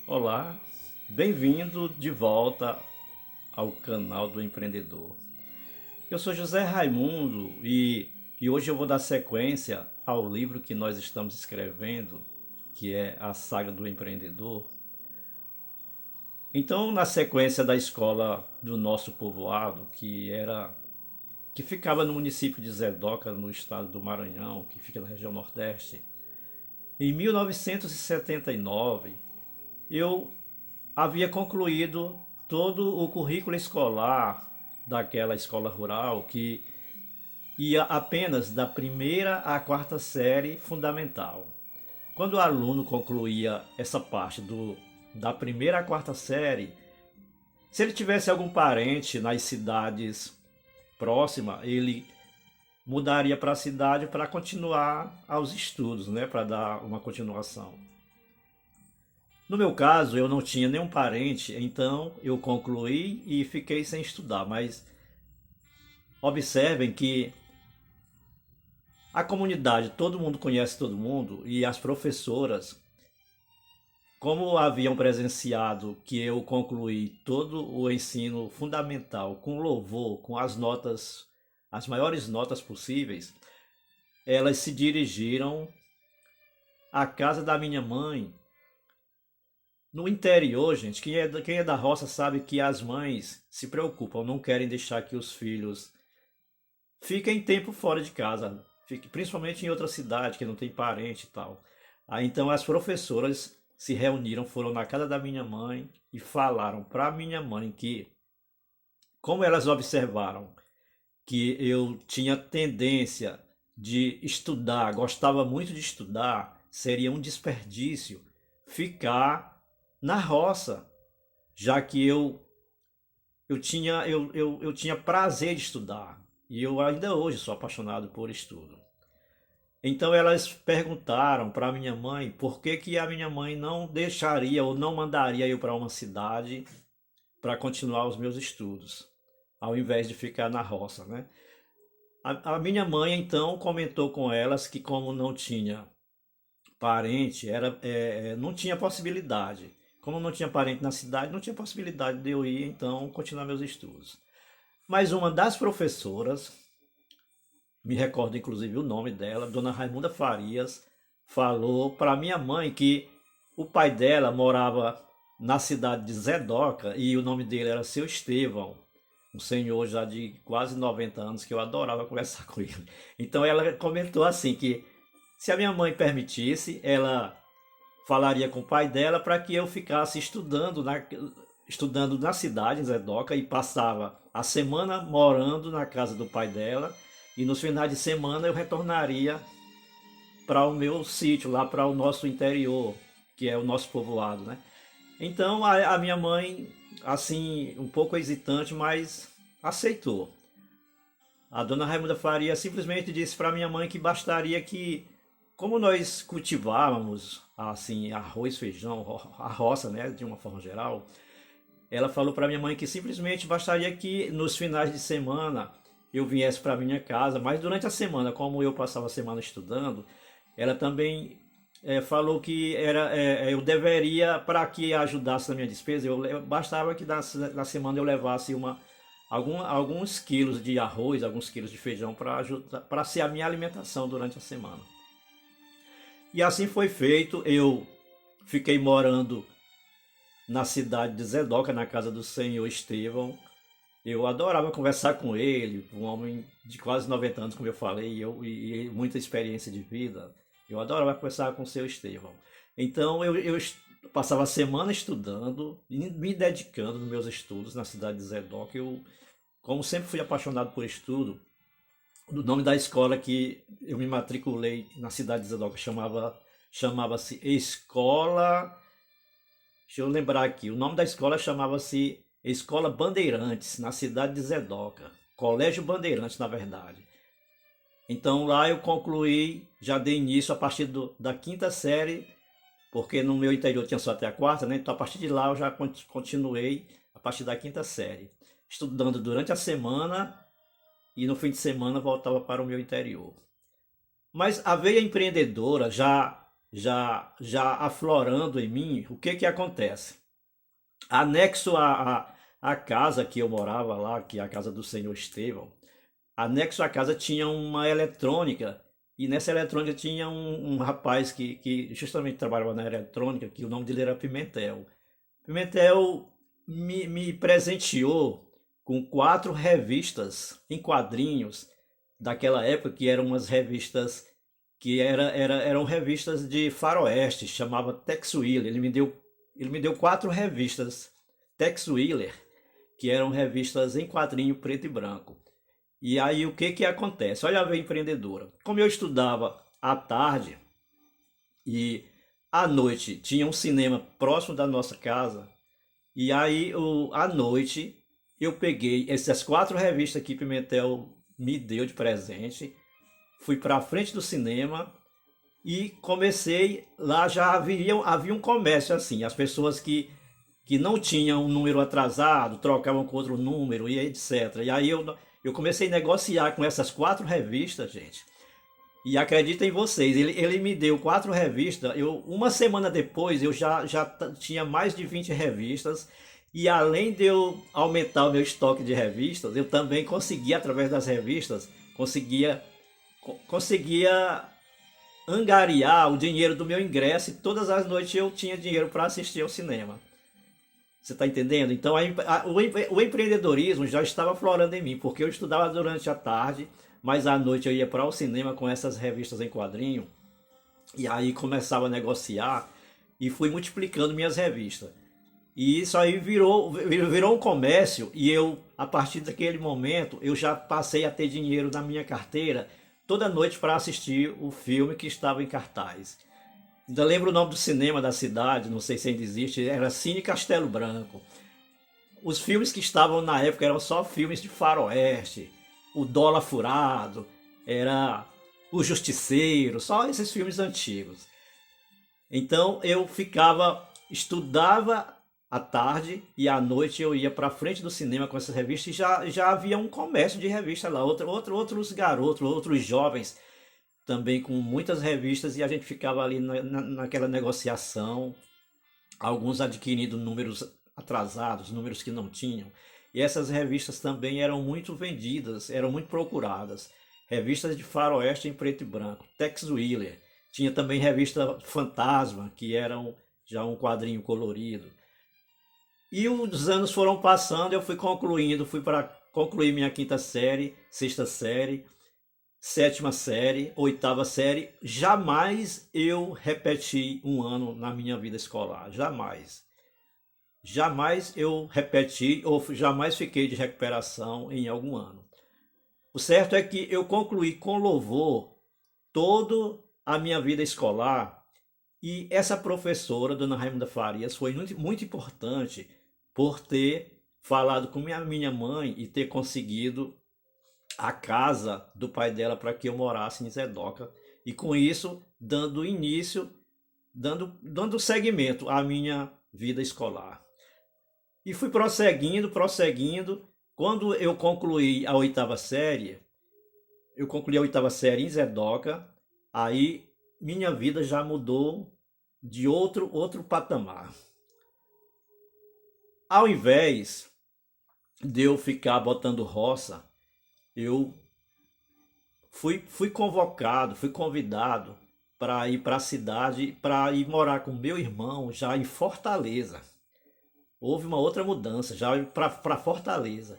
Olá, bem-vindo de volta ao canal do empreendedor. Eu sou José Raimundo e hoje eu vou dar sequência ao livro que nós estamos escrevendo, que é a Saga do Empreendedor. Então, na sequência da escola do nosso povoado, que ficava no município de Zedoca, no estado do Maranhão, que fica na região Nordeste, em 1979, eu havia concluído todo o currículo escolar daquela escola rural que ia apenas da primeira à quarta série fundamental. Quando o aluno concluía essa parte da primeira à quarta série, se ele tivesse algum parente nas cidades próximas, ele mudaria para a cidade para continuar aos estudos, né, para dar uma continuação. No meu caso, eu não tinha nenhum parente, então eu concluí e fiquei sem estudar. Mas observem que a comunidade, todo mundo conhece todo mundo, e as professoras, como haviam presenciado que eu concluí todo o ensino fundamental com louvor, com as notas, as maiores notas possíveis, elas se dirigiram à casa da minha mãe. No interior, gente, quem é da roça sabe que as mães se preocupam, não querem deixar que os filhos fiquem tempo fora de casa, principalmente em outra cidade que não tem parente e tal. Aí então as professoras se reuniram, foram na casa da minha mãe e falaram para minha mãe que, como elas observaram que eu tinha tendência de estudar, gostava muito de estudar, seria um desperdício ficar na roça, já que eu tinha prazer de estudar e eu ainda hoje sou apaixonado por estudo. Então elas perguntaram para minha mãe por que que a minha mãe não deixaria ou não mandaria eu para uma cidade para continuar os meus estudos, ao invés de ficar na roça, né? A minha mãe então comentou com elas que como não tinha parente, não tinha possibilidade. Como não tinha parente na cidade, não tinha possibilidade de eu ir, então, continuar meus estudos. Mas uma das professoras, me recordo inclusive o nome dela, Dona Raimunda Farias, falou para minha mãe que o pai dela morava na cidade de Zedoca e o nome dele era Seu Estevão, um senhor já de quase 90 anos que eu adorava conversar com ele. Então ela comentou assim que se a minha mãe permitisse, ela falaria com o pai dela para que eu ficasse estudando na cidade, em Zedoca, e passava a semana morando na casa do pai dela, e nos finais de semana eu retornaria para o meu sítio, lá para o nosso interior, que é o nosso povoado, né? Então a minha mãe, assim, um pouco hesitante, mas aceitou. A dona Raimunda Faria simplesmente disse para minha mãe que bastaria que, como nós cultivávamos assim arroz, feijão, a roça, né, de uma forma geral, ela falou para minha mãe que simplesmente bastaria que nos finais de semana eu viesse para minha casa, mas durante a semana, como eu passava a semana estudando, ela também falou que eu deveria, para que ajudasse na minha despesa, bastava que na semana eu levasse alguns quilos de arroz, alguns quilos de feijão para ser a minha alimentação durante a semana. E assim foi feito. Eu fiquei morando na cidade de Zedoca, na casa do senhor Estevão. Eu adorava conversar com ele, um homem de quase 90 anos, como eu falei, e muita experiência de vida. Eu adorava conversar com o senhor Estevão. Então eu passava a semana estudando, me dedicando nos meus estudos na cidade de Zedoca. Eu, como sempre fui apaixonado por estudo, o nome da escola que eu me matriculei na cidade de Zedoca chamava-se Escola. Deixa eu lembrar aqui. O nome da escola chamava-se Escola Bandeirantes, na cidade de Zedoca. Colégio Bandeirantes, na verdade. Então lá eu concluí, já dei início a partir da quinta série, porque no meu interior tinha só até a quarta, né? Então a partir de lá eu já continuei a partir da quinta série, estudando durante a semana e no fim de semana voltava para o meu interior. Mas a veia empreendedora já aflorando em mim, o que que acontece? Anexo a casa que eu morava lá, que é a casa do senhor Estevão, anexo à casa tinha uma eletrônica, e nessa eletrônica tinha um rapaz que justamente trabalhava na eletrônica, que o nome dele era Pimentel. Pimentel me presenteou com 4 revistas em quadrinhos daquela época, que eram umas revistas eram revistas de faroeste, chamava Tex Willer. Ele me deu 4 revistas Tex Willer, que eram revistas em quadrinho preto e branco. E aí o que que acontece? Olha a veia empreendedora. Como eu estudava à tarde e à noite tinha um cinema próximo da nossa casa, e aí à noite eu peguei essas 4 revistas que Pimentel me deu de presente, fui para a frente do cinema e comecei, lá já havia um comércio assim, as pessoas que não tinham um número atrasado, trocavam com outro número e etc. E aí eu comecei a negociar com essas 4 revistas, gente. E acreditem vocês, ele me deu 4 revistas. Uma semana depois eu já tinha mais de 20 revistas. E além de eu aumentar o meu estoque de revistas, eu também conseguia, através das revistas, conseguia angariar o dinheiro do meu ingresso. E todas as noites eu tinha dinheiro para assistir ao cinema. Você está entendendo? Então o empreendedorismo já estava aflorando em mim, porque eu estudava durante a tarde, mas à noite eu ia para o cinema com essas revistas em quadrinho, e aí começava a negociar e fui multiplicando minhas revistas. E isso aí virou um comércio, e eu, a partir daquele momento, eu já passei a ter dinheiro na minha carteira toda noite para assistir o filme que estava em cartaz. Ainda lembro o nome do cinema da cidade, não sei se ainda existe, era Cine Castelo Branco. Os filmes que estavam na época eram só filmes de faroeste, O Dólar Furado, era O Justiceiro, só esses filmes antigos. Então eu estudava à tarde e à noite eu ia para frente do cinema com essas revistas, e já havia um comércio de revistas lá, outros garotos, outros jovens também com muitas revistas, e a gente ficava ali naquela negociação, alguns adquirindo números atrasados, números que não tinham. E essas revistas também eram muito vendidas, eram muito procuradas. Revistas de faroeste em preto e branco, Tex Willer. Tinha também revista Fantasma, que eram já um quadrinho colorido. E os anos foram passando, eu fui concluindo, fui para concluir minha quinta série, sexta série, sétima série, oitava série. Jamais eu repeti um ano na minha vida escolar, jamais. Jamais eu repeti ou jamais fiquei de recuperação em algum ano. O certo é que eu concluí com louvor toda a minha vida escolar, e essa professora, Dona Raimunda Farias, foi muito, muito importante por ter falado com minha mãe e ter conseguido a casa do pai dela para que eu morasse em Zedoca, e com isso dando início, dando seguimento à minha vida escolar. E fui prosseguindo. Quando eu concluí a oitava série, eu concluí a oitava série em Zedoca, aí minha vida já mudou de outro patamar. Ao invés de eu ficar botando roça, eu fui convocado, fui convidado para ir para a cidade, para ir morar com meu irmão já em Fortaleza. Houve uma outra mudança, já para Fortaleza.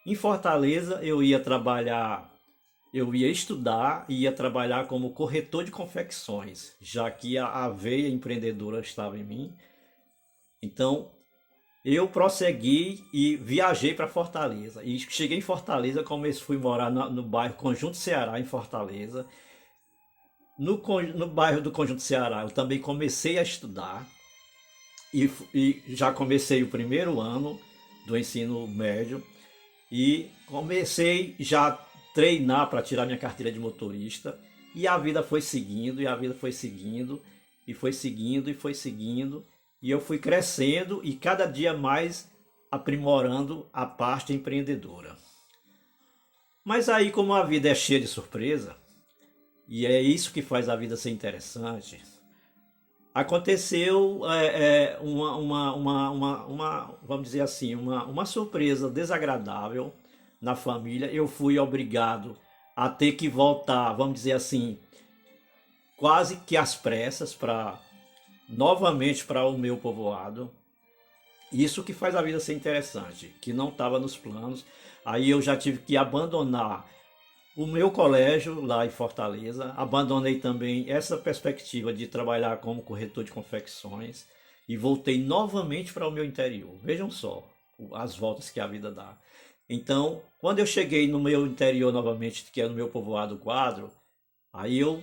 Em Fortaleza eu ia trabalhar, eu ia estudar e ia trabalhar como corretor de confecções, já que a veia empreendedora estava em mim. Então eu prossegui e viajei para Fortaleza. E cheguei em Fortaleza, fui morar no bairro Conjunto Ceará, em Fortaleza. No bairro do Conjunto Ceará eu também comecei a estudar, e já comecei o primeiro ano do ensino médio, e comecei já a treinar para tirar minha carteira de motorista, e a vida foi seguindo, e a vida foi seguindo, e foi seguindo, e foi seguindo, e eu fui crescendo e cada dia mais aprimorando a parte empreendedora. Mas aí, como a vida é cheia de surpresa, e é isso que faz a vida ser interessante, aconteceu vamos dizer assim, uma surpresa desagradável na família. Eu fui obrigado a ter que voltar, vamos dizer assim, quase que às pressas para novamente para o meu povoado. Isso que faz a vida ser interessante, que não estava nos planos. Aí eu já tive que abandonar o meu colégio lá em Fortaleza, abandonei também essa perspectiva de trabalhar como corretor de confecções e voltei novamente para o meu interior. Vejam só as voltas que a vida dá. Então, quando eu cheguei no meu interior novamente, que é no meu povoado Quadro, aí eu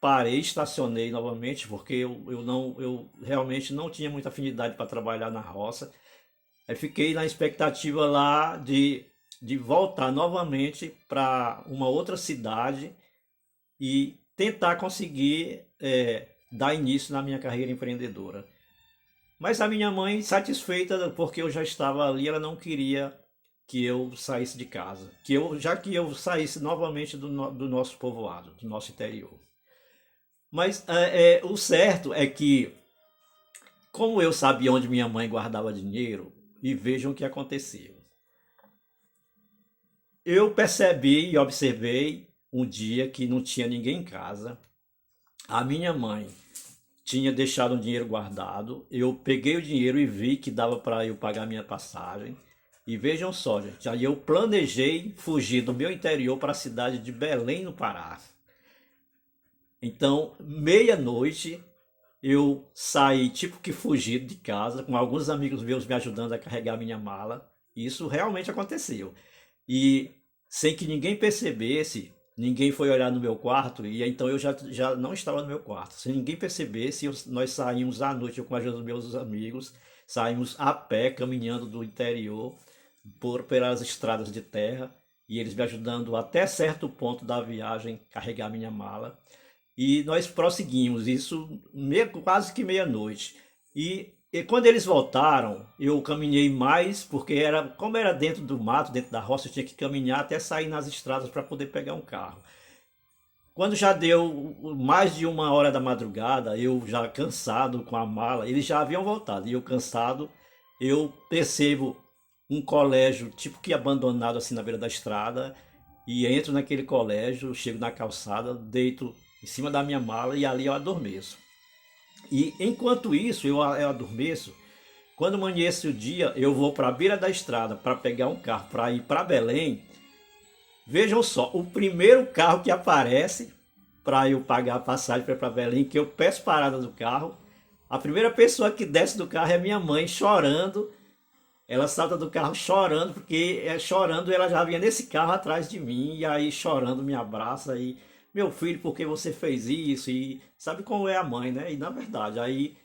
parei, estacionei novamente, porque eu realmente não tinha muita afinidade para trabalhar na roça. Aí fiquei na expectativa lá de voltar novamente para uma outra cidade e tentar conseguir dar início na minha carreira empreendedora. Mas a minha mãe, satisfeita porque eu já estava ali, ela não queria que eu saísse de casa, já que eu saísse novamente do nosso povoado, do nosso interior. Mas o certo é que, como eu sabia onde minha mãe guardava dinheiro, e vejam o que aconteceu. Eu percebi e observei um dia que não tinha ninguém em casa. A minha mãe tinha deixado um dinheiro guardado. Eu peguei o dinheiro e vi que dava para eu pagar minha passagem. E vejam só, gente, aí eu planejei fugir do meu interior para a cidade de Belém, no Pará. Então, meia-noite, eu saí tipo que fugido de casa, com alguns amigos meus me ajudando a carregar minha mala. Isso realmente aconteceu. E sem que ninguém percebesse, ninguém foi olhar no meu quarto, e então eu já não estava no meu quarto. Sem ninguém percebesse, nós saímos à noite, eu com a ajuda dos meus amigos, saímos a pé, caminhando do interior, pelas estradas de terra, e eles me ajudando até certo ponto da viagem, carregar minha mala. E nós prosseguimos, isso quase que meia-noite. E quando eles voltaram, eu caminhei mais, porque como era dentro do mato, dentro da roça, eu tinha que caminhar até sair nas estradas para poder pegar um carro. Quando já deu mais de 1 hora da madrugada, eu já cansado com a mala, eles já haviam voltado, e eu cansado, eu percebo um colégio tipo que abandonado assim na beira da estrada, e entro naquele colégio, chego na calçada, deito em cima da minha mala e ali eu adormeço. E enquanto isso eu adormeço, quando amanhece o dia, eu vou para a beira da estrada para pegar um carro para ir para Belém. Vejam só, o primeiro carro que aparece para eu pagar a passagem para ir para Belém, que eu peço parada do carro, a primeira pessoa que desce do carro é minha mãe chorando. Ela salta do carro chorando, porque chorando ela já vinha nesse carro atrás de mim, e aí chorando me abraça e meu filho, por que você fez isso? E sabe como é a mãe, né? E na verdade, aí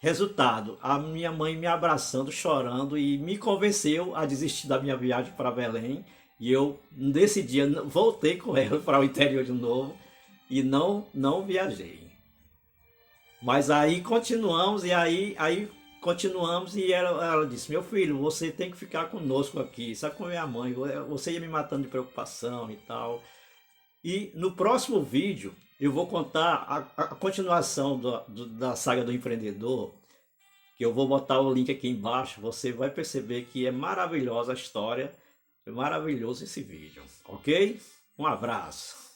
resultado, a minha mãe me abraçando, chorando e me convenceu a desistir da minha viagem para Belém. E eu, nesse dia, voltei com ela para o interior de novo e não viajei. Mas aí continuamos e aí continuamos e ela disse, meu filho, você tem que ficar conosco aqui. Sabe como é a mãe? Você ia me matando de preocupação e tal. E no próximo vídeo eu vou contar a continuação da saga do empreendedor, que eu vou botar o link aqui embaixo. Você vai perceber que é maravilhosa a história, é maravilhoso esse vídeo, ok? Um abraço.